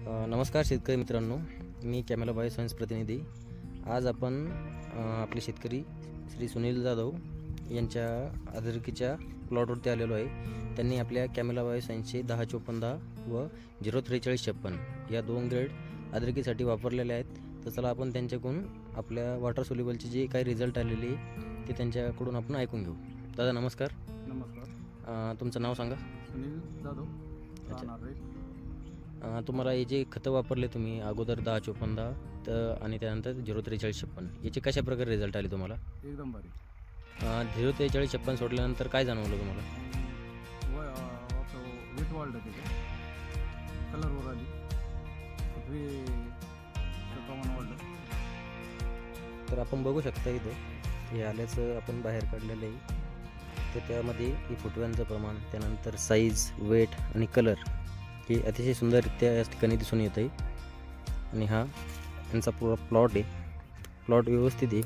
नमस्कार शेतकरी मित्रांनो, मी कॅमेला बायोसायन्स प्रतिनिधी. आज आपण आपले शेतकरी श्री सुनील जाधव यांच्या अद्रकीच्या प्लॉटवरती आलेलो आहे. त्यांनी आपल्या कॅमेला बायोसायन्सचे 1054 व 04356 या 2 ग्रेड अद्रकीसाठी वापरलेले आहेत. तर चला आपण त्यांच्याकडून आपल्या वॉटर सोल्युबलचे जे काही रिझल्ट आलेले ते त्यांच्याकडून आपण ऐकून घेऊ. दादा नमस्कार. नमस्कार. तुमचं नाव सांगा. सुनील जाधव. तुम्हाला हे जे खतं वापरले तुम्ही अगोदर 1054 तर आणि त्यानंतर 04356 याचे कशा प्रकारे रिझल्ट आले तुम्हाला? एकदम भारी. 04356 सोडल्यानंतर काय जाणवलं तुम्हाला? वीट वाढलं, त्याचं कलरवर आली, प्रमाण वाढलं. तर आपण बघू शकता इथं हे आल्याचं आपण बाहेर काढलेलं आहे. तर त्यामध्ये हे फुटव्यांचं प्रमाण, त्यानंतर साईज, वेट आणि कलर हे अतिशय सुंदररित्या या ठिकाणी दिसून येत आहे. आणि हा यांचा पुरा प्लॉट आहे. प्लॉट व्यवस्थित आहे.